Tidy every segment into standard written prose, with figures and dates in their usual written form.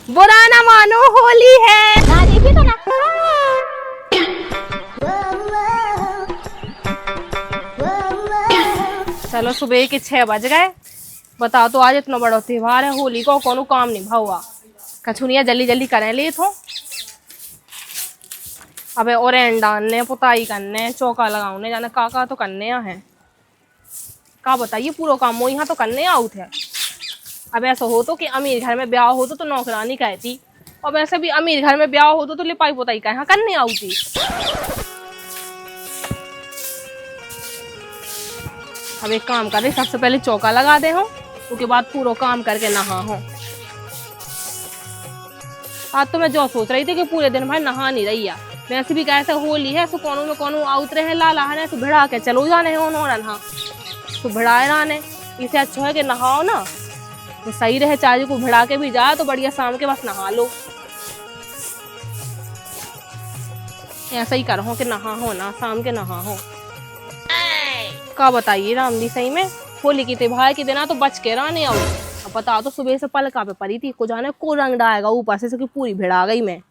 बुरा ना मानो, होली है ना देखिए तो ना। चलो सुबह के 6 बज गए। बताओ तो आज इतना बड़ा त्योहार है होली को कोनो काम नहीं भावा। कछुनिया जल्दी जल्दी करें ले तो। अबे ओरेंड डालने, पुताई करने, चौका लगाने जाने का तो करने है। का बताइए पूरा काम वो यहाँ तो करने आउट है। अब ऐसा हो तो कि अमीर घर में ब्याह हो तो नौकरानी कहती, और वैसे भी अमीर घर में ब्याह हो तो लिपाई पुताई का यहाँ करने आउती। अब एक काम कर रही, सबसे पहले चौका लगा दे हो, उसके बाद पूरा काम करके नहा हो। आज तो मैं जो सोच रही थी कि पूरे दिन भाई नहा नहीं रही है। वैसे भी कैसे होली है, सो कोनो में कोनो आउत रहे लाला है तो भिड़ा के चलो जाने है उन्होंने नहा तो भिड़ाए रहने। इसे अच्छा है कि नहाओ ना तो सही रहे, चार्ज को भिड़ा के भी जाए तो बढ़िया शाम के बस नहा लो। ऐसा ही करो कि नहा हो ना, शाम के नहा हो। का बताइए राम जी, सही में होली की त्योहार के दिन तो बच के रहने आओ। अब बता तो सुबह से पलका पे पड़ी थी, को जाने को रंग डालेगा ऊपर से कि पूरी भिड़ा गई मैं।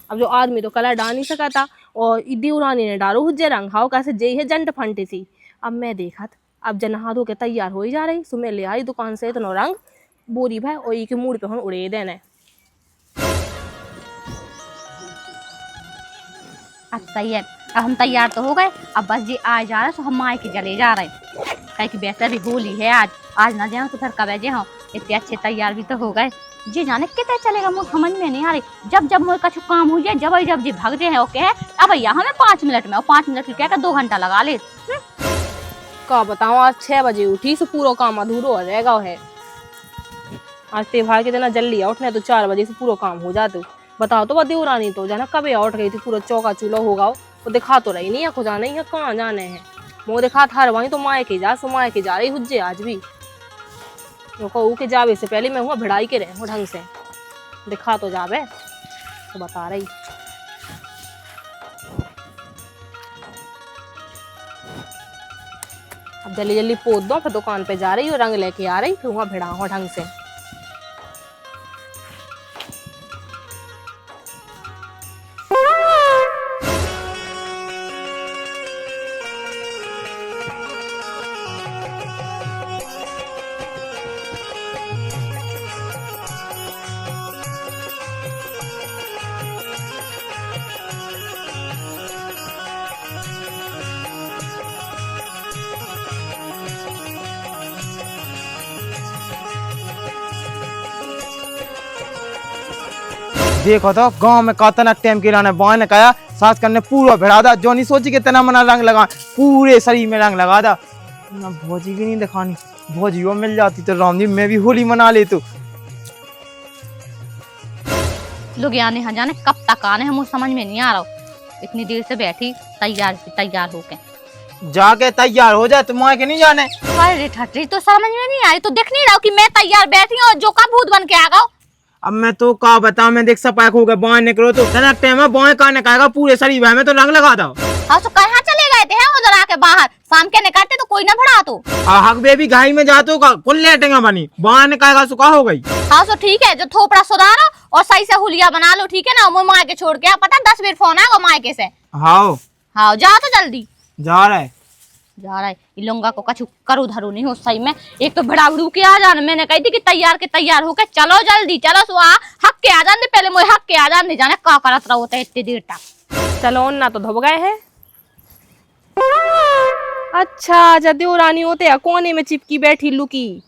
अब जो आदमी तो कलर डाल नहीं सका था, और दीवरानी ने डालो हुज्जे रंग हाओ कैसे जे है जंट फंटी सी। अब मैं देखा अब जन नहा धो के तैयार हो ही जा रही, सुबह ले आई दुकान से इतना रंग बोरी भाई और के मूड पे हम उड़े देने। अब सही है, अब हम तैयार तो हो गए, अब बस जी आ जा रहे तो हम मायके चले जा रहे हैं। कह कि बेहतर भी होली है आज ना जाओ तो फिर कब जे हो। इतने अच्छे तैयार भी तो हो गए। जी जाने कितने चलेगा मुझे समझ में नहीं आ रही। जब मुझे कछु काम हो जाए जब जी भाग जाए ओके है अब भैया हमें 5 मिनट में, और 5 मिनट क्या कर 2 घंटा लगा ले। का बताऊँ, आज 6 बजे उठी से पूरा काम अधूरा हो जाएगा है। आज त्योहार के दिन जल्दी उठने तो 4 बजे से पूरा काम हो जाते। बताओ तो दीवरानी तो जाना कब उठ गई थी, पूरा चौका चूल्हा होगा वो दिखा तो रही नहीं है, खुदा नहीं है कहाँ जाने हैं। मुँह दिखा था वहीं तो माए के जा, सो माए के जा रही हुज्जे आज भी। कहूँ के जावे से पहले मैं हुआ भिड़ाई के रहे ढंग से दिखा तो जावे तो बता रही। अब जल्दी जल्दी पोत दो, फिर दुकान पे जा रही हूँ रंग लेके आ रही, फिर वहाँ भिड़ा हो ढंग से। देखो तो गांव में कतना टाइम के लाने बाय ने कहा सास करने पूरा भिड़ा दा, जो नहीं सोची कि तना मना रंग लगा पूरे शरीर में रंग लगा दा। ना भौजी भी नहीं दिखानी, भौजी वो मिल जाती तो राम जी मैं भी होली मना ले। तो लोग आने यहाँ जाने कब तक आने हम समझ में नहीं आ रहा। इतनी देर से बैठी तैयार होके जाके तैयार हो जाए, तुम के नहीं जाने। अरे ठटरी तो समझ में नहीं आई, तो देख नहीं रहा कि मैं तैयार बैठी हूँ और जो का भूत बन के आ गया। अब मैं तो का बता, मैं देख सपाक हो गया बाय निकलो तो कनक टाइम है बाय का निकालेगा पूरे शरीर में तो रंग लगा दो। हाँ तो कहाँ चले गए थे उधर आके बाहर, शाम के निकालते तो कोई ना भड़ा तो। हक बेबी घाई में जातो का कुल लेटेगा बनी बाय निकालेगा सुखा हो गई। हाँ तो ठीक है, जो थोपड़ा सुधारो और सही से हुलिया बना लो, ठीक है ना। मैं माँ के छोड़ के पता 10 बेर फोन आएगा माँ के से। हाँ जाओ तो जल्दी जा रहा है इलोंगा को कछु करू धरू नहीं हो सही में। एक तो बड़ा बड़ू के आ जाने, मैंने कही थी कि तैयार होके चलो जल्दी चलो सुहा हक के आ जाने, पहले मुझे हक के आ जाने जाने का करत रहो होता है इतनी देर तक। चलो ना तो धुप गए हैं। अच्छा जदू रानी होते है कोने में चिपकी बैठी लुकी।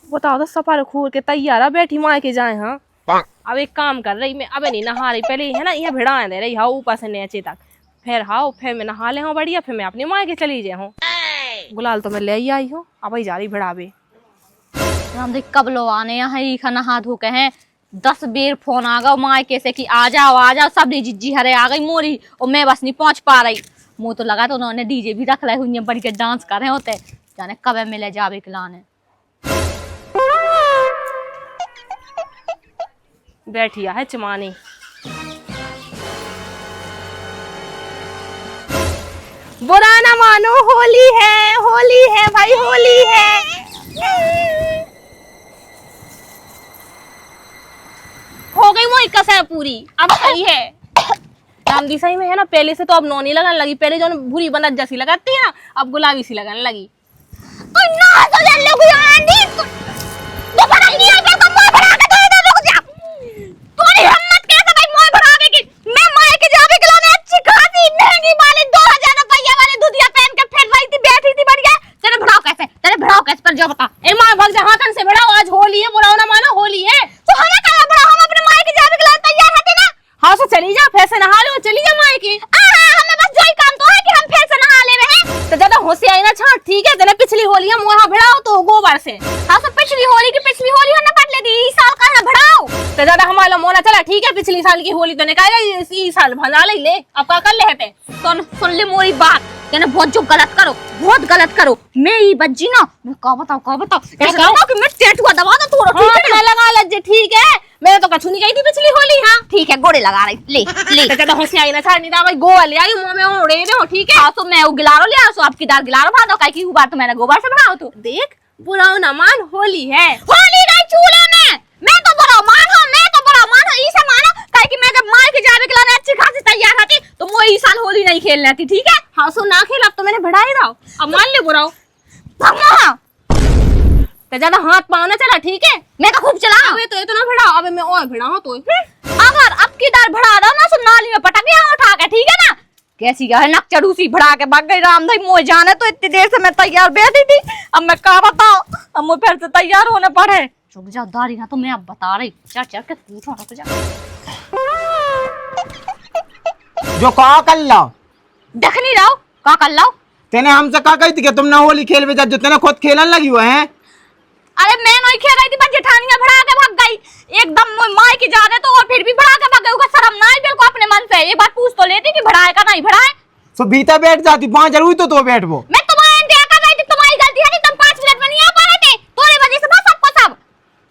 बताओ तो सफर खोल के तैयार बैठी माँ के जाए। हाँ अब एक काम कर रही मैं, अब नहीं नहा रही, पहले है ना यहाँ भिड़ा दे रही हाँ ऊपर से नीचे तक, फिर मैं नहा ले हूँ बढ़िया, फिर मैं अपनी माँ के चली जाए हूँ। गुलाल तो मैं ले ही आई हूँ, अब ही जा रही भिड़ावे। हम देख कब लो आने यहाँ नहा धो के हैं 10 बेर फोन आ गया माँ के से कि आ जाओ सब जिज्जी हरे आ गई मोरी, और मैं बस नहीं पहुंच पा रही। मुँह तो लगा तो उन्होंने डीजे भी रख ला हुई बड़ी के डांस कर रहे होते, जाने कब मिले जावे खिलाने। बैठिया है चमानी। बुरा ना मानो, होली है भाई होली है। मोई कस है पूरी अब सही है रामदी सही में है ना। पहले से तो अब नौनी लगने लगी, पहले जो भूरी बनत जैसी लगाती है ना अब गुलाबी सी लगने लगी। तो ना तो ले लो आंटी तो बड़ा नहीं है तो मोय भरा के तो इधर रुक जा। तोरी हिम्मत कैसे भाई मोय भरा के कि मैं माय के जावे के लाने अच्छी खासी महंगी वाली 2000 रुपया वाली दुधिया पहन के फिर रही थी बैठी थी बढ़िया। तेरे भड़ाओ कैसे पर जो बता। ए मां भग जा हाथन से बढ़ाओ, आज होली है, बुराओ ना मानो होली है। तो हमें कहा बड़ा हम अपने माय के जावे के लाने तैयार हते ना। हाँ तो चली जा, फिर से नहा लो, चली जा माए की। हमें बस यही काम तो है कि हम फिर से नहा लेवे हैं। तो ज्यादा होशी आई ना छाट, ठीक है। तेने पिछली होली हम वहाँ भिड़ाओ तो गोबर से। हाँ तो पिछली होली हमने पट ले दी, इस साल का भड़ाओ। तो ज्यादा हमारा मोना चला, ठीक है। पिछली साल की होली तो निकालेगा, इस साल भंजा ले। अब क्या कर लेते? सुन ले मोरी बात, तेने बहुत जो बहुत गलत करो। मैं ही बच्ची ना, मैं का बताऊं ऐसा लगा कि मैं टेटुआ दबा दूं तोरा, ठीक है? लगा लज्जे, ठीक है। मैंने तो कछू नहीं गई थी पिछली होली। हाँ ठीक है, गोड़े लगा रही ले ले। तो ज्यादा होशी आई ना छाट, नहीं था भाई गोवा ले आई मुंह में ओढ़े दे हो, ठीक है। हाँ तो मैं वो गिलारो ले आसो, आपकी दाल गिलारो भा दो, काहे की बार तो मैंने गोबर से बनाओ। तो देख बुराओ ना मान, होली है। होली नहीं चूल्हे में, मैं तो बुरा मानो इसे मानो, काहे कि मैं जब मार के जावे के लाने अच्छी खासी तैयार होती तो वो इस साल होली नहीं खेल लेती, ठीक है। हाँ सो ना खेल, अब तो मैंने बढ़ाई रहा, अब मान ले बुराओ। तो ज्यादा हाथ पाँव ना चला, ठीक है। मैं तो खूब चला। अबे तो ये तो ना भिड़ा, अबे मैं और भिड़ा तो अगर अब की दाल भड़ा दो ना, सुन नाली में पटक गया उठा के, ठीक है ना। कैसी है नक चढ़ूसी भड़ा के भाग गई राम भाई मोए जाने तो इतनी देर से मैं तैयार बैठी थी। अब मैं क्या बताऊं, अब मुझे फिर से तैयार होने पड़े। रुक जा दारी ना, तो मैं अब बता रही, चल चल के पूछो ना तुझे जो कहा कर लो देख नहीं रहो का कर लो। तेने हमसे कहा कही थी कि तुम ना होली खेल में जो तेने खुद खेलन लगी हुए हैं। अरे मैं नहीं खेल रही थी, बस जेठानियां भड़ा के भाग गई एकदम माई की जा रहे तो, और फिर भी भड़ा के भाग गई। उसका शर्म ना आई बिल्कुल अपने मन से। एक बार पूछ तो लेती कि भड़ाए का नहीं भड़ाए। तो भीतर बैठ जाती, वहां जरूर तो बैठ वो। मैं तुम्हारे इंतजार कर रही थी, तुम्हारी गलती है नहीं, तुम 5 मिनट में नहीं आ पा रहे थे, तुम्हारी वजह से बस सबको सब।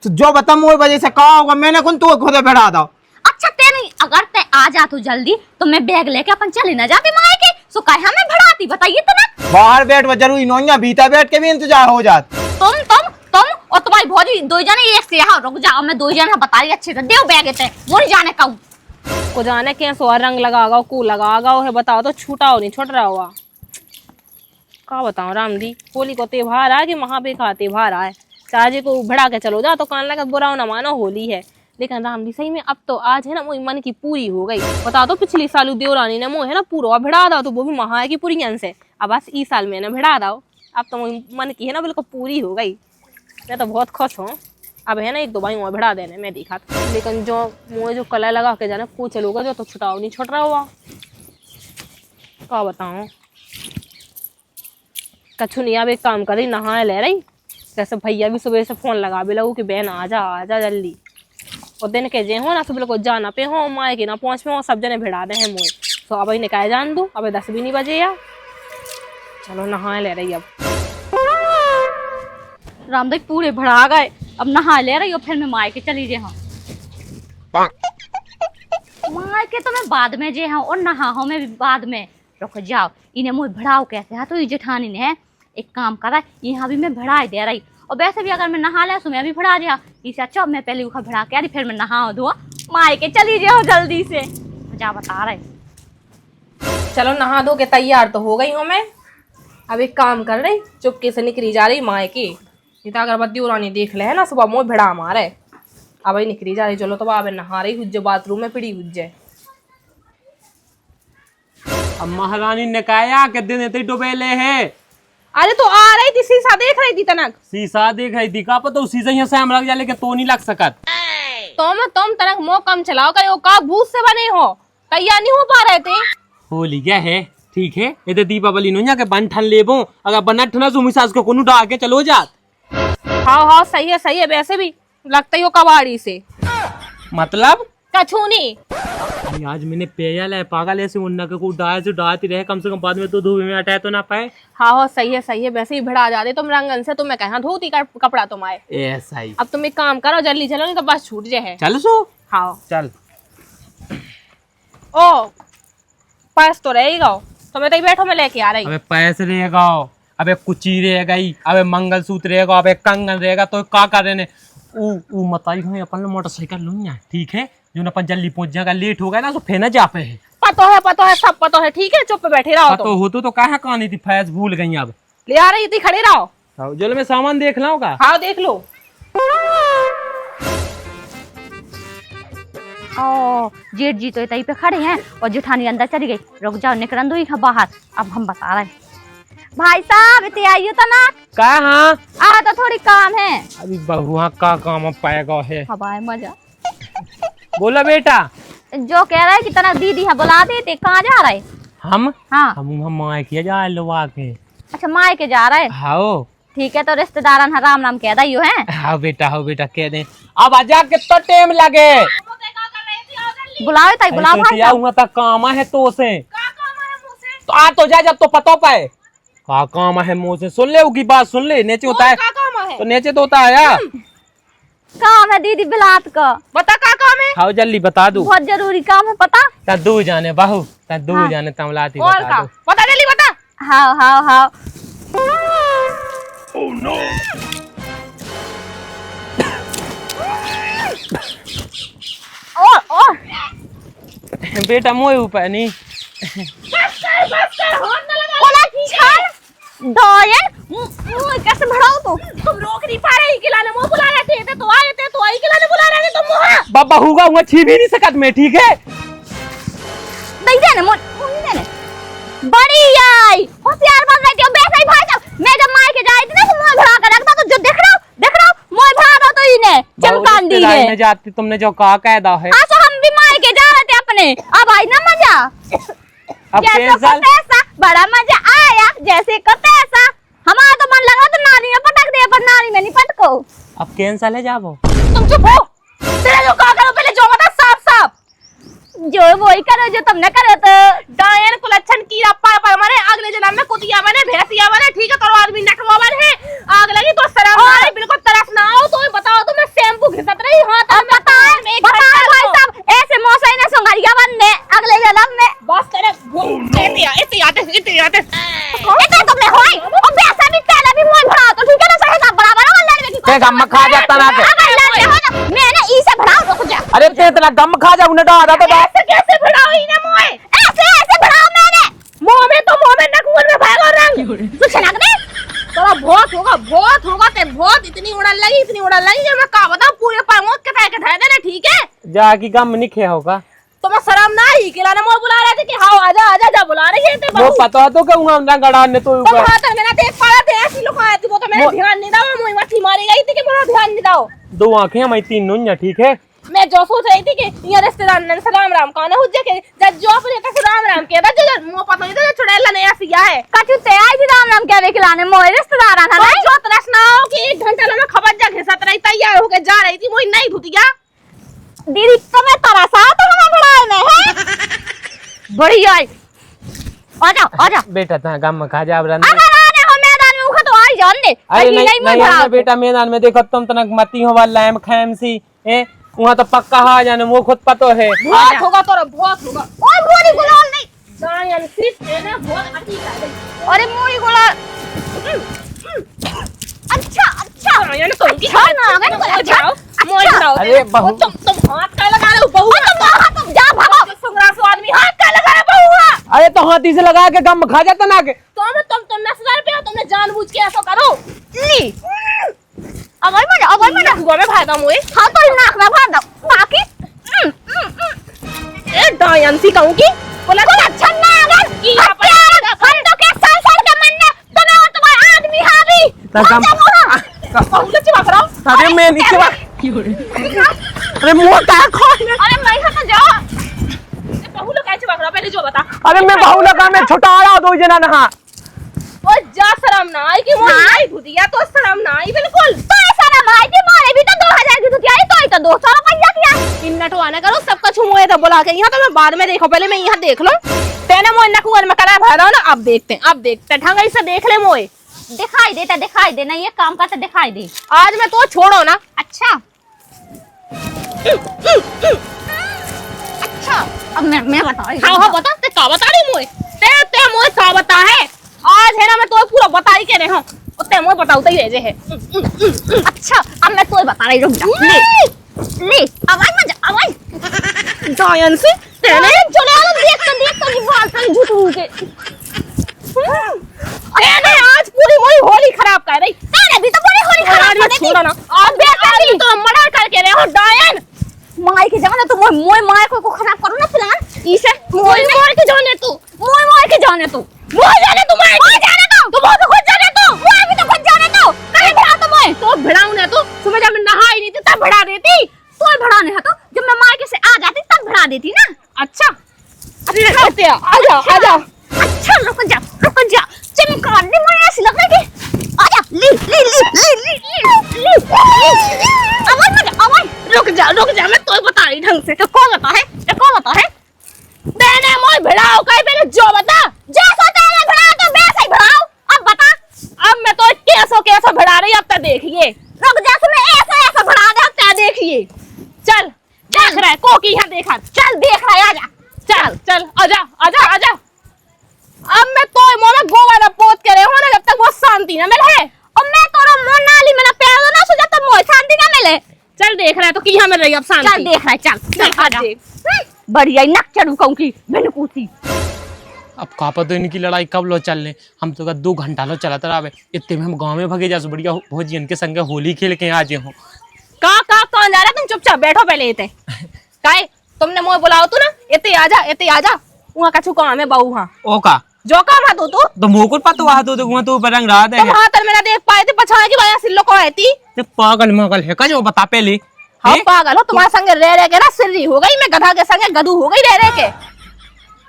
तो जो बता मोर वजह से कहा होगा, मैंने कौन तू खुद बैठा दो। अच्छा ते नहीं, अगर ते आ जा तो जल्दी तो मैं बैग लेके अपन चले ना जाते माए के, सो काहे हमें भड़ाती बताइए तो ना। बाहर बैठ वो जरूरी नहीं, भीतर बैठ के भी इंतजार हो जात। तुम और तुम्हारी भौजी दो जने एक से यहाँ रुक जाओ, मैं 2 जने बता रही अच्छे से देव बैग ते वो नहीं जाने कहूं को जाने के सो रंग लगागा को लगागा है, बताओ तो छूटा हो नहीं छूट रहा हुआ। क्या बताऊं राम दी, होली को त्योहार आए कि महाबे का त्योहार आए, चाहे को भड़ा के चलो जा तो कान लगा बुरा ना मानो होली है। लेकिन राम दी सही में अब तो आज है ना मोई मन की पूरी हो गई। बता तो पिछली साल देवरानी ने मोह है ना पूरा भिड़ा दाओ, तो वो भी महा की पूरी से। अब बस इस साल में ना भिड़ा दाओ, अब तो मोई मन की है ना बिल्कुल पूरी हो गई। मैं तो बहुत खुश हूँ। अब है ना 1-2 बाई और भिड़ा देने मैं देखा था, लेकिन जो मुझे जो कलर लगा के जाना को चलोगा जो तो छुटाओ नहीं छुट रहा हुआ। क्या बताऊँ कछु नहीं। अब एक काम कर रही, नहा ले रही। जैसे भैया भी सुबह से फोन लगा भी लगू कि बहन आ जा जल्दी। और दिन के जे हो ना सुबह को जाना पे हो माए के ना पहुँच पे हो, सब जने भिड़ा दे हैं मोए। तो अब निकाय जान दो, अब 10 भी नहीं बजे यार। चलो नहा ले रही। अब रामदेव पूरे भड़ा गए, अब नहा ले रही हो, फिर मैं मायके चली जे हूँ। मायके तो मैं बाद में जे हूँ और नहा हूँ मैं भी बाद में। रुक जाओ, इन्हें मुझे भड़ाओ कैसे है, तो ये जेठानी ने एक काम करा, यहाँ भी मैं भड़ाई दे रही। और वैसे भी अगर मैं नहा ले तो मैं भी भड़ा दिया, इससे अच्छा मैं पहले उखा भड़ा के आ रही, फिर मैं नहा धो मायके चली जे हूँ जल्दी से। जा बता रहे। चलो नहा धो के तैयार तो हो गई हूँ मैं। अब एक काम कर रही, चुपके से निकली जा रही मायके। तो अगरबत्ती उरानी देख ले है ना सुबह मोह भिड़ा मारे। अब निकली जा रही। चलो तो अब नहा रही हुज्जे, बाथरूम में पड़ी हुज्जे। अब महारानी ने कहा कि दिन इतनी डुबेले है। अरे तो आ रही थी, शीशा देख रही थी तनक। शीशा देख रही थी का पता शीशा यहाँ से हम लग जाए, लेकिन तो नहीं लग सकत। तुम तनक मोह कम चलाओ करो, का भूत से बने हो, तैयार नहीं हो पा रहे थे। होली क्या है, ठीक है। ये तो दीपावली नहीं के बन ठन लेबो, अगर बना ठना तो मिसाज को कोनु डाल के चलो जात। हाँ सही है। वैसे भी लगता ही हो कबाड़ी से, मतलब कछू नहीं। अरे आज मैंने पेयल है पागल ऐसे उन्ना को डाल से डालती रहे, कम से कम बाद में तो धूप में हटाए तो ना पाए। हाँ सही है। वैसे ही भिड़ा जाते तुम रंगन से, तुम्हें कहा धोती कपड़ा तुम आए। ऐसा ही। अब तुम एक काम करो, जल्दी चलो नहीं तो बस छूट जाए। चल सो। हाँ चल। ओ पास तो रहेगा, तो मैं तो बैठो मैं लेके आ रही। अबे पैसे रहेगा, अबे कुची रह गई, अबे मंगलसूत्र रहेगा, अबे कंगन रहेगा, तो क्या कर रहे ने ऊ मताई हमें अपन मोटरसाइकिल लूंगा, ठीक है? जो अपन जल्दी पहुंच जाएगा, लेट हो गया ना तो फिर न जा पे है। पतो है सब पतो है, ठीक है? चुप पे बैठे रहो। तो हो तो कहाँ कहानी थी, फैज भूल गई अब। ले आ रही थी, खड़े रहो। जो मैं सामान देख लाऊंगा। हाँ देख लो। ओ जेठ जी तो यहीं पे खड़े हैं और जेठानी अंदर चली गई। रुक जाओ, निकलन दो इधर बाहर। अब हम बता रहे हैं। भाई साहब इतने आइयो तो ना कहाँ? आ तो थोड़ी काम है। अभी बहुआ का काम अब पाएगा है। हवाए मजा। बोला बेटा। जो कह रहा है कि तना दीदी है बुला देते, कहाँ जा रहे? हम हाँ हम माए किया जा लोवा के। अच्छा माए के जा रहे? हाँ ठीक है, तो रिश्तेदारन राम नाम कह रही हो है। हाँ बेटा कह दे। अब आजा कितना टाइम लगे? बुलाओ ताई, बुलाओ भाई साहब। तक काम है तो से तो आ तो जा, जब तो पतो पाए का काम है मुँह से। सुन ले उनकी बात, सुन ले। नीचे होता है तो नीचे तो होता है यार। काम है दीदी बिलात का। बता का काम है? हाँ जल्दी बता दू। बहुत जरूरी काम है, पता? ता दू जाने बाहू, ता दू हाँ। जाने तमलाती और बता का? दो। बता जल्दी बता। हाँ हाँ हाँ। और बेटा मोए ऊपर नहीं। कैसे भड़ाओ तुम रोक नहीं पा रहे, खिलाने मुंह बुला रहे थे तो आए थे, तो आई खिलाने बुला रहे थे तुम मुंह। बाबा होगा हुआ छी भी नहीं सकत में, ठीक है? नहीं देने मोनी देने बड़ी आई होशियार बन रही थी। वैसे ही भाई साहब, मैं जब मायके जाई थी ना तो मुंह भड़ा कर रखता, तो जो देख रहा हूं मुंह भड़ा दो तो इन्हें चमकान दी है। में जाती तुमने जो कहा कायदा है। हाँ तो हम भी मायके जा रहे थे अपने, अब आई ना मजा। अब जैसे को तैसा बड़ा मजा आया, जैसे को तैसा। हमारा तो मन लगा तो नानी में पटक दे, पर नानी में नहीं पटको। अब कैंसल है जाबो। तुम चुप हो। तेरे जो कहा करो पहले, जो बता साफ साफ। जो वही करो जो तुमने करो। तो डायन कुलच्छन कीड़ा पर मारे, अगले जन्म में कुतिया बने, भैंसिया बने, ठीक है? तो आदमी नटवा बने, आग लगी तो शर्म ना आए, बिल्कुल तरस ना आओ। तो बताओ, तो मैं शैम्पू घिसत रही हाथ में। बता भाई साहब, ऐसे मौसम ने संगरिया बनने अगले जन्म में। बस करे इतने आते इतना तुमने होई और वैसा भी पहले भी मुंह भरा तो ठीक है ना? सही साहब बराबर हो लड़ने की। ते गम खा जाता ना के। अगर लड़ने हो ना मैंने इसे भरा रुक जा। अरे ते इतना गम खा जा उन्हें डाला तो ऐसे कैसे भड़ाओ ही ना मोए? ऐसे भराओ मैंने। मुंह में नखून में भागो रंग। कुछ लगने तो बहुत होगा ते बहुत। इतनी उड़न लगी जब मैं का बताऊं, पूरे पर के देना, ठीक है? जा की गम नहीं खे होगा। तो मैं शर्म ना ही खिलाने मोर बुला रहे थे कि हाँ आजा जा बुला रही है। वो पता तो के उंगा गड़ा ने तो तुम हाथ में ना देख पा रहे थे, ऐसी लोग आए थे, वो तो मैंने ध्यान नहीं दाओ। मुझे मच्छी मारी गई थी कि मेरा ध्यान नहीं दाओ। दो आंखें मैं तीन नुन्या, ठीक है? मैं जो सोच रही थी कि ये रिश्तेदार ने राम कहना हो जाके जब जो अपने तक राम कहता जो मुंह पता नहीं था चुड़ैला नया सिया है। कछु ते आई थी राम कहवे खिलाने मोए रिश्तेदार आना तो नहीं। जो तरस ना हो कि 1 घंटा में खबर जा घिसत रही, तैयार होके जा रही थी, मुझे नहीं धुतिया। दीदी तुम्हें तरसा तो हमें बुलाए में है। बड़ी आई आजा बेटा ता गम खा जा। अब अगर आने हो मैदान में उखा तो आई जान दे। अरे नहीं नहीं बेटा, मैदान में देखो तुम तनक मती हो वाला लैम खैम सी है वहां तो पक्का हा जाने वो खुद पतो है। बहुत होगा तोरा, बहुत होगा। ओए मोरी गुलाल नहीं डायन सिर्फ है ना, बहुत अच्छी है। अरे मोरी गुलाल। अच्छा डायन तो उनकी अच्छा ना अच्छा मोर जाओ। अरे बहू तुम हाथ का लगा रहे हो बहू। तुम जा भागो। सुंगरा सो आदमी हाथ का लगा रहे बहू। अरे तो हाथी से लगा के गम खा जाता ना के। तुम नस्ल पे हो, तुमने जानबूझ के ऐसा करो। ली अब मैं हुआ में भागा मुए। हाँ तो नाक में भर दो ताकि ए डायन सी कहूं की बोला तो अच्छा ना अगर हम तो के संसार के मन में तुम्हें और तुम्हारे आदमी हावी बहू से चिपक रहा हूं। अरे मैं नीचे अरे मुंह का खोल। अरे मैं तो जाओ। बहू लोग कैसे चिपक रहा पहले जो बता। अरे मैं बहू लगा मैं छुटा रहा दो जना नहा। ओ जा शर्म ना आई कि मोर नहीं धुतिया, तो शर्म ना आई बिल्कुल। तो ऐसा ना भाई जी मारे भी तो 2000 की धुतिया ही तो 200 रुपया किया। इन नटवाना करो सबका छुमुए तो बुला के यहाँ तो मैं बाद में देखो, पहले मैं यहाँ देख लूं। तेने मोए नकुअर में करा भरा ना, अब देखते हैं ढंग से देख ले मोए। दिखाई दे ना ये काम करते दिखाई दे। आज मैं तो छोड़ो ना। अच्छा अब मैं बता रही हाँ बता ते का बता रही मोए। ते मोए का बता है आज है ना, मैं तो पूरा बता ही के रहे हूँ। ते मोए बताऊ तई रह जे है। अच्छा अब मैं तो बता रही, रुक जा। ले आवाज मत जा, आवाज डायन से तेरे चले आ, देख तो नहीं बात कर झूठ के। तेरे आज पूरी मोरी होली खराब कर रही। तेरे भी तो पूरी होली खराब कर दी। छोड़ो ना, आप बेटा तो मर्डर करके रहे हो डायन। माय के जाने तो मोय माय को खराब करो ना प्लान इसे। मोर के जाने तू, मोय के जाने तू, मोर जाने तू, मोर जाने तू, तू बहुत खुद जाने तू, मोय भी तो खुद जाने तू। कहीं भिड़ा तो मोय तो भिड़ाऊं ना तू, सुबह जब मैं नहा ही नहीं थी तब भिड़ा देती। तो भड़ाने है तो जब मैं मायके से आ जाती तब भड़ा देती ना। अच्छा अरे रहते आजा आजा। अच्छा रुक जा चमका दे, मुझे ऐसी लग रही है। आजा ले आवाज रुक जा मैं तो बता रही ढंग से। तो कौन बता है देने मोय भिड़ाओ कहीं पहले जो बता। जैसा तेरे भड़ा तो वैसा ही भड़ाओ। अब बता। अब मैं तो कैसा भिड़ा रही अब तक देखिए। रुक जा, मैं ऐसा भड़ा दे, अब तक देखिए। चल देख रहा है कोकी यहाँ देखा। चल देख रहा है, आजा चल आजा। अब मैं तो मुंह में गोबर पोत के रहे हो ना जब तक वो शांति ना मिले। और मैं तोरा मुंह नाली में ना पैर दो ना, सो जब तक मोय शांति ना मिले। चल देख रहा है तो की यहाँ मिल रही अब शांति। चल देख रहा है, चल आजा। बढ़िया नक चढ़ू कहूं की मैंने पूछी। अब का पता इनकी लड़ाई कब लो चलने। हम तो 2 घंटा लो चलता रहा। इतने में हम गांव में भगे जा बढ़िया भौजी इनके संगे होली खेल के आज हो। कौन जा रहा है? तुम चुपचाप बैठो पहले। इते काहे तुमने मोय बुलाओ तू ना, इते आजा वहां का छुका में बहू। हां ओ का जो काम है तू तो मुकुट पतो आ तो वहां तो रंग रहा था। तुम हाथ मेरा देख पाए थे पछाने की वजह सिल्लो को आती। ते पागल मगल है का जो बता पहले। हाँ पागल हो, तुम्हारे संगे रह के ना सिर्री हो गई। मैं गधा के संगे गधू हो गई रह के।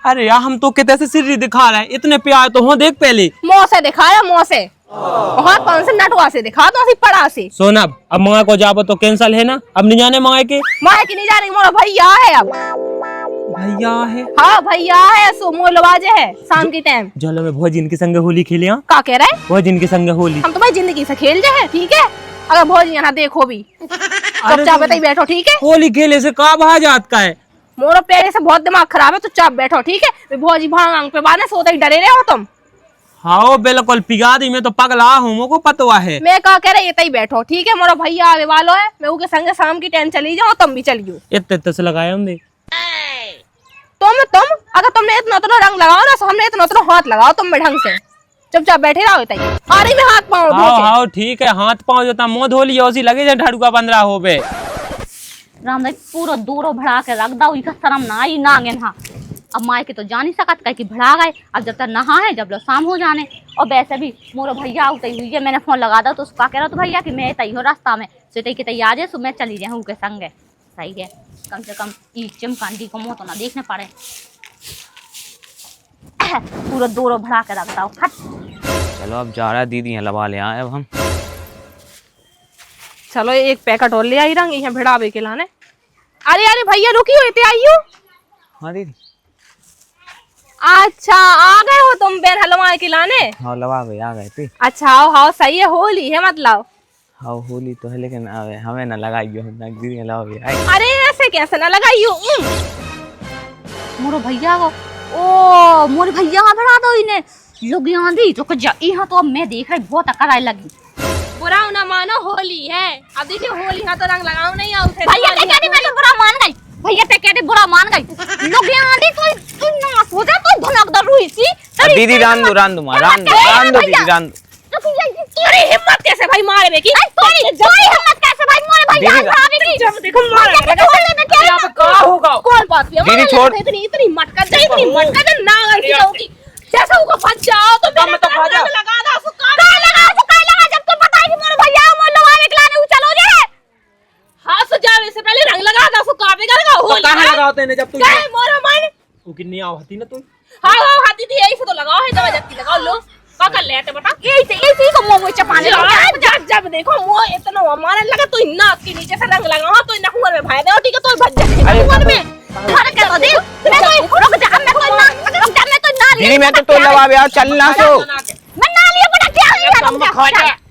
अरे यार हम तो कहते से सिर्री दिखा रहे हैं, इतने प्यार तो हो देख पहले। मुंह से दिखाया, मुंह से और कौन से नटवा से दिखा दो सी पड़ा से। सोना अब माँ को जाबो तो कैंसल है ना, अब नहीं जाने माँ के। माँ की नहीं जा रही, मोरा भैया है अब। भैया है? हाँ भैया है, सो मोल बाजे है शाम की टाइम। चलो मैं भौजी इनके संगे होली खेले। का कह रहे? भौजी इनके संगे होली हम तुम्हारी जिंदगी से खेल जाए, ठीक है? अगर भौजी यहाँ देखो भी चुपचाप बताइए बैठो, ठीक है? होली खेले से का भा जात का है। मोरो पहले से बहुत दिमाग खराब है, चुपचाप बैठो, ठीक है? भौजी भांग पे बाने सोते ही डरे रहे हो तुम। हाँ बिल्कुल पिगा दी, मैं तो पगला हूँ, मुझको पता है। मैं कहा कह रहे ये बैठो, ठीक है? मोरा भैया आवे वालो है, मैं उनके संगे शाम की टाइम चली जाओ, तुम भी चलियो। इतने से लगाया हमने। तुम अगर तुमने इतना तो रंग लगाओ ना, तो हमने इतना तो हाथ लगाओ तुम में ढंग से। चुपचाप बैठे रहो। अरे में हाथ पाँव हाँ ठीक है, हाथ पाँव जो मुँह धो लिया उसी लगे जा ढाड़ू का 15 हो बे। राम पूरा दूरो भड़ा के रख दो, इका शर्म ना आई ना गे ना। अब माय के तो जान ही सकत कह कि भड़ा गए। अब जब तक नहा है जब लो शाम हो जाने। और वैसे भी मोरो भैया उतई हुई है, मैंने फोन लगा दा तो उसका कह रहा तो भैया कि मैं तई हो रास्ता में से तई के तैयार है, सो मैं चली जाऊँ के संगे। सही है, कम से कम ई चिमकांडी को मुँह तो ना देखने पड़े। पूरा दूरो भड़ा के रख दो। चलो अब जा रहा है दीदी, यहाँ लगा ले आए अब हम। चलो एक पैकेट और ले आई रंग यहाँ भिड़ावे के लाने। अरे भैया रुकी हो, इतने आई हो? हाँ दीदी। अच्छा आ गए हो तुम बेन हलवाई के लाने? हाँ लगा गए, आ गए थे। अच्छा आओ सही है, होली है मतलब। हाँ होली तो है लेकिन हमें ना लगाइयो, दीदी लगाओगे। अरे ऐसे कैसे ना लगाइयो? मोरो भैया को ओ मोरे भैया भड़ा दो इन्हें लोग यहाँ दी तो यहाँ तो अब मैं देख रही बहुत अकड़ाई लगी। बुरा ना मानो, होली है। अब देखिए होली यहाँ तो रंग लगाओ नहीं आओ। भैया ते कहते मैं तो बुरा मान गई, भैया ते कहते बुरा मान गई। लोग यहाँ दी कोई ना सोचा तो धनक दर हुई थी। दीदी रान दो दीदी रान दो। अरे हिम्मत कैसे भाई मारे बे की? कोई हिम्मत कैसे भाई मोरे भैया भाभी की? जब देखो मारे यहाँ पे क्या होगा? कौन बात है? दीदी छोड़। इतनी मटका दे ना गलती होगी। जैसा होगा फंस जाओ तो मैं तो खा जा लगा दा लगा जब तुम बताई कि मोरे भैया मोर लगाने के लाने चलो जे। हां सो जावे से पहले रंग लगा दा, सो काबे करेगा हो। कहां लगाते ने जब तू काय मोरा माने वो कितनी आवती ना तू। हां हाथी थी ऐसे तो लगाओ है, जबरदस्ती लगाओ लो। का कर लेते बता ऐसे को मुंह में चपाने जब देखो मुंह इतना हमारे लगा तो नाक के नीचे से रंग लगाओ तो नखुर में भाई दे, ठीक है? तो भज जाए नखुर में हर के तो दे। मैं तो रुक जा, मैं तो ना दीदी मैं तो लगा यार, चलना सो मैं ना लिया बड़ा क्या है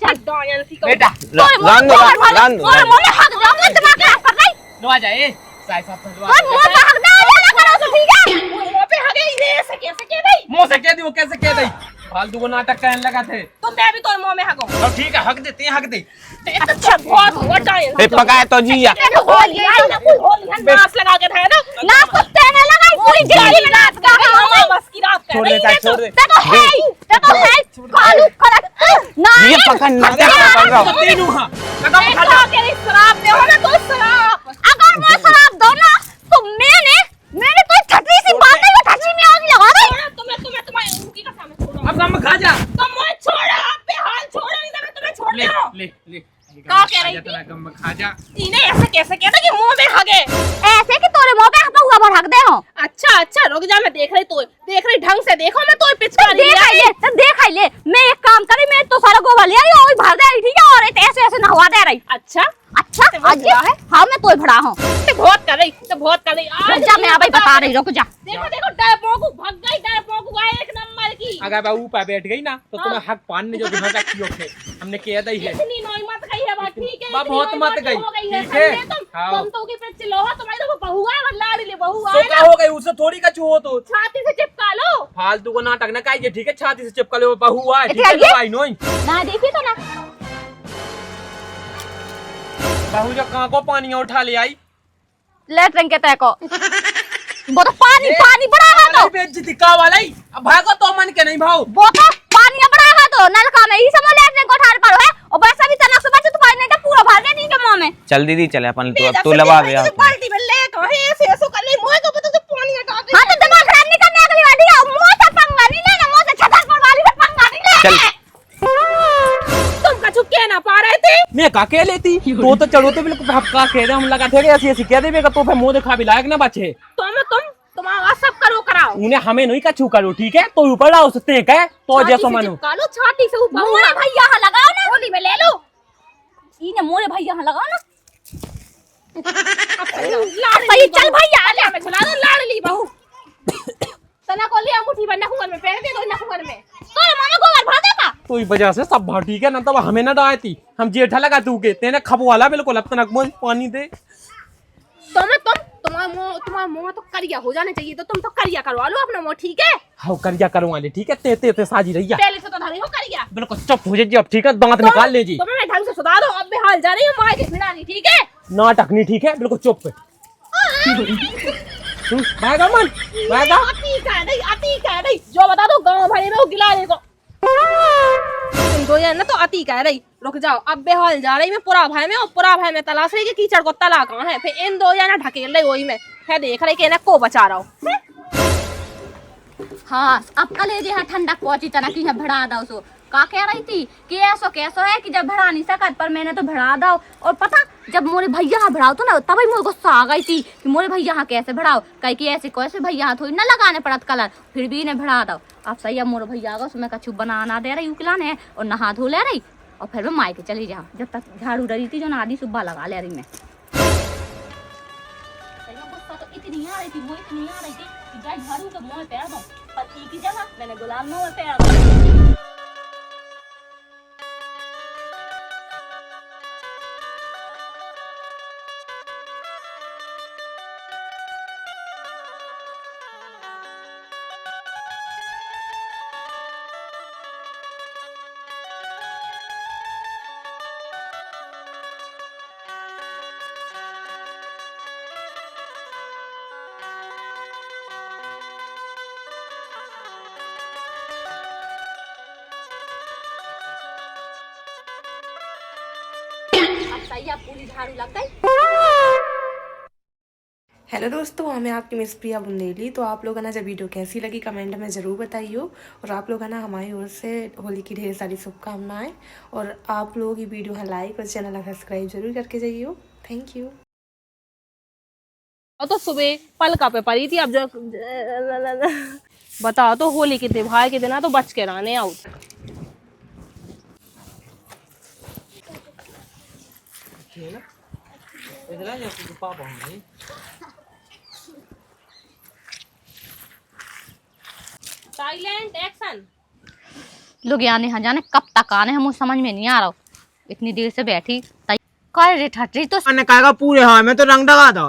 चल डॉयन सी को बेटा रान दो और मुंह में हक जाओ, मैं दिमाग खराब कर रही। लो आ जाए साई साहब पहलवान। और मुंह पे हक ना करो तो ठीक है? मुंह पे हगे इधर से कैसे कह रही? मुंह से कह दी वो कैसे कह दी? फालतू को नाटक कहने लगा थे। तो मैं भी तो मुंह में हगूं। अब ठीक है, हक देते हैं, हक दे। अच्छा बहुत हुआ टाइम। ए पकाए तो जी या होली आई ना, कोई होली है, नाच लगा के है ना। ना कुत्ते ने लगाई पूरी जिंदगी में रात का हाँ, बस की रात कर छोड़ रही दे, है छोड़ दे। देखो है कालू कलक ना ये पकड़ ना क्या कर रहा हूं। तीनों हां कदम देखो खा जा। के शराब दे हो ना तो शराब। अगर मैं शराब दो ना तो मैंने तो छतरी से बांधे हुए छतरी में आग लगा दी। तुम्हें उनकी कसम है, छोड़ो। अब गम खा जा। तुम मुझे छोड़ो, आप पे हाल छोड़ो, नहीं तो मैं तुम्हें छोड़ ले दूं। ले क्या कह रही थी? इतना गम खा जा। इन्हें ऐसे कैसे कहता कि मुंह में हगे। ऐसे कि तोरे मुंह पे हुआ भर हक दे हो। अच्छा रुक जा, मैं देख रही ढंग से देखो, मैं तो पिचकारी देख आई ले मैं एक काम करी, मैं तो सारा गोवा ले आई और भर दे रही ठीक है, और ऐसे नहवा दे रही। अच्छा अच्छा आज हाँ मैं तो भरा हूँ। तो बहुत कर रही रुक जा मैं अभी बता रही, रुक जा। देखो डरपोकू भग गई, डरपोकू आए एक नंबर की। अगर मैं ऊपर बैठ गई ना तो तुम्हें हक पाने जो दिखा कियो थे हमने कह दी है। इतनी नोई मत गई है, बात ठीक है। बाप इतनी बहुत नोई मत गई, हो है, ठीक है? समझे तुम? हाँ। तुम तो के पे चिल्लाओ, तुम्हारी तो बहू है, और लाड़ी ले बहू तो है क्या ना। हो गई, उससे थोड़ी का चूहो तो छाती से चिपका लो। फालतू को नाटक ना काइए, ठीक है? छाती से चिपका लो, बहू है, ठीक इतना है? ये? भाई नोई ना देखी तो ना बहू जो कहाँ को पानी उठा ले आई। लेटरिन के तय को वो तो पानी बड़ा है तो बेइज्जती का वाला ही। अब भागो तो मन के नहीं भाव। वो तो पानी बड़ा है तो नलका में ही सब लेटरिन को ठार पर है, और वैसा भी तना से बचे तो पानी नहीं तो पूरा भर दे नहीं के मुंह में। चल दीदी चले अपन जब तू से लगा देखो दे इसे बाल्टी में ले कहे ऐसे कर ले, मुंह को पता तो पानी हटा दे। हाँ तो दिमाग खराब नहीं करने अगली बार ठीक है, मुंह से पंगा नहीं लेना, मुंह से छतरपुर वाली से पंगा नहीं लेना। चल तुम कछु कह ना पा रहे थे। मैं का कह लेती तो चलो तो बिल्कुल हक्का कह रहे हम लगा थे ऐसी ऐसी कह देवे तो फिर मुंह दिखा भी लायक ना बचे। तुम आवाज सब करो कराओ। उन्हें हमें नहीं कछु करो, ठीक है? तो ऊपर लाओ सकते हैं क्या तो जैसो मानो। कालो छाती से ऊपर मोरे भैया यहाँ लगाओ ना, होली में ले लो। इने मोरे भैया यहाँ लगाओ ना। लाडली चल भैया आले में झुला दो, लाडली बहू। तना को ले मुट्ठी बन्ना कुकर में पहन दे दो, ना कुकर में तो मामा गोबर भर देगा। तो इस वजह से सब भाव ठीक है ना, तब हमें ना डायती हम जेठा लगा तू के तेने खपवाला बिल्कुल अब तक मुंह पानी दे। तुम्हारा मुंह तो करिया हो जाने चाहिए, तो तुम तो करिया करवा लो अपना मुंह, ठीक है? हाँ करिया करवा ले, ठीक है? ते ते साजी रही पहले से तो धरी हो करिया। बिल्कुल चुप हो जी अब, ठीक है? दांत निकाल ले जी। तुम्हें मैं ढंग से सुधार दो, अब मैं हाल जा रही हूँ माँ के भिड़ानी, ठीक है? नाटक नहीं, ठीक है? बिल्कुल चुप भागा मन भागा। अति कह रही जो बता दो गाँव भरे में वो गिलाने को। तुम दो यार ना तो अति कह रही, रुक जाओ अब बेहाल जा रही मैं पुरा भाई में, और पुरा भाई में तलाश रही कि कीचड़ को तला कहाँ है, फिर इन दो यार ढकेल रही वही में, फिर देख रही कि इन्हें को बचा रहा हूँ। हाँ अब कल जे है ठंडक पहुंची तना की है भड़ा दाओ सो का कह रही थी कि ऐसो कैसो है कि जब भड़ा नहीं सकत, पर मैंने तो भड़ा दाओ। और पता जब मोरे भैया भड़ाओ तो ना तभी मुझे गुस्सा आ गई थी कि मोरे भैया कैसे भड़ाओ, कह कि ऐसे कैसे भैया थोड़ी ना लगाने पड़त कलर, फिर भी इन्हें भड़ा दाओ। अब सही अब मोरे भैया का उसमें कछु बनाना दे रही उकलाने और नहा धो ले रही, और फिर मैं मायके चली जाऊँ जब तक झाड़ू डरी थी जो ना आधी सुबह लगा ले रही मैं। गुस्सा तो इतनी आ रही थी, वो इतनी आ रही थी कि जाए झाड़ू तो मुँह में पैर दूं, पर एक ही जगह मैंने गुलाब मुँह में पैर दूं। सही है पूरी झाड़ू लग गई। हेलो दोस्तों, मैं आपकी मिस प्रिया बुंदेली। तो आप लोग है ना जब वीडियो कैसी लगी कमेंट में ज़रूर बताइए, और आप लोग है ना हमारी ओर से होली की ढेर सारी शुभकामनाएं, और आप लोग ये वीडियो है लाइक और चैनल है सब्सक्राइब जरूर करके जाइए। Thank you. और तो सुबह पलका पे पड़ी थी, अब जो बताओ तो होली के त्योहार के दिन तो बच के रहने आउट। Silent action. लोग आने यहाँ जाने कब तक आने, हम समझ में नहीं आ रहा। इतनी देर से बैठी कर रे ठटरी तो मैंने कहा पूरे हाँ में तो रंग लगा दो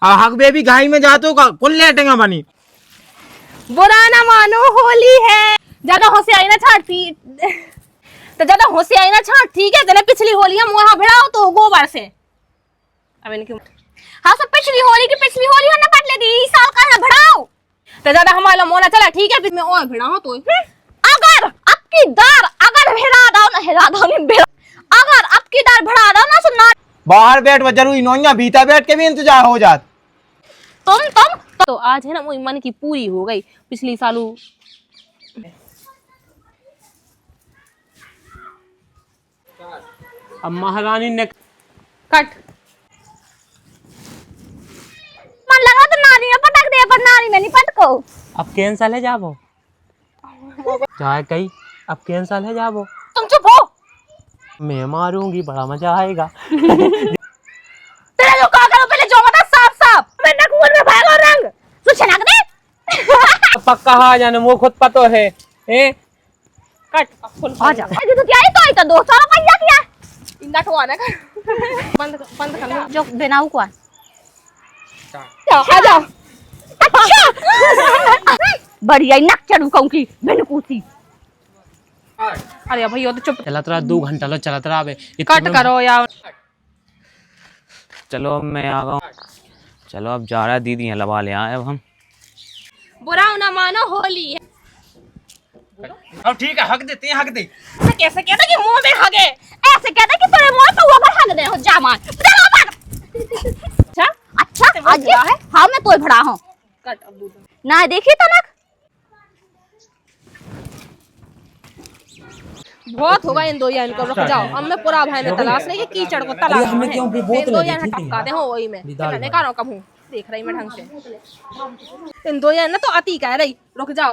हक बेबी घाई में जातो का कुल लेटेगा बनी बुरा ना मानो होली है। ज्यादा होशियारी ना छाट थी तो ज्यादा होशियारी ना छाट, ठीक है? जने पिछली होली हम वहां भिड़ाओ तो गोबर से। अब इनके हाँ सब पिछली होली हमने पट ले दी, इस साल का है भड़ाओ। तो ज्यादा हमारा मोना चला, ठीक है? मैं और भिड़ाओ तो अगर आपकी दार अगर हिला दो नहीं भिड़ा, अगर आपकी दार भड़ा दो ना सुनना बाहर बैठ वो जरूरी नोइया, भीतर बैठ के भी इंतजार हो जात। तुम तो आज है ना वो मन की पूरी हो गई। पिछली सालू अब महारानी ने कट मन लगा तो नानी ने पटक दिया, पर नानी ने नहीं पटको। अब कैंसल है जाबो चाहे कही, अब कैंसल है जाबो। तुम चुप हो। मैं मारूंगी, बड़ा मजा आएगा। तेरे जो का करो पहले जो बता साफ साफ, मैं नकुल में भागो रंग सुछ ना दे। पक्का हाँ जाने वो खुद पतो है। कट अब फुल आ जा ये तो क्या है, तो 200 रुपया किया इंदा ठो आना कर बंद कर लो। जो बनाऊ को आ जाओ। अच्छा बढ़िया नक चढ़ू कहूं की बिन पूछी। अरे भैया तो चुप चला तरा 2 घंटा लो, चला तरा अबे कट करो यार। चलो अब मैं आ गया। चलो अब जा रहा है, दीदी यहाँ लगा ले आए अब हम। बुरा ना मानो होली है। अब ठीक है, हक देते हैं, हक दे। मैं कैसे कहता कि मुंह में हगे, ऐसे कहते कि तेरे मुंह पे हुआ पर हग दे हो जामान चलो पर। अच्छा आज ये है हां मैं तोय भड़ा हूं। कट अब दूध ना देखी तनक बहुत होगा इन दो इनको, रुक जाओ। अब मैं पूरा भाई में तलाश नहीं कि कीचड़ को तलाश है। इन दो यार टपकाते हो वही में मैंने कहा कम हूं, देख रही मैं ढंग से। इन दो यार ना तो अति कह रही, रुक जाओ।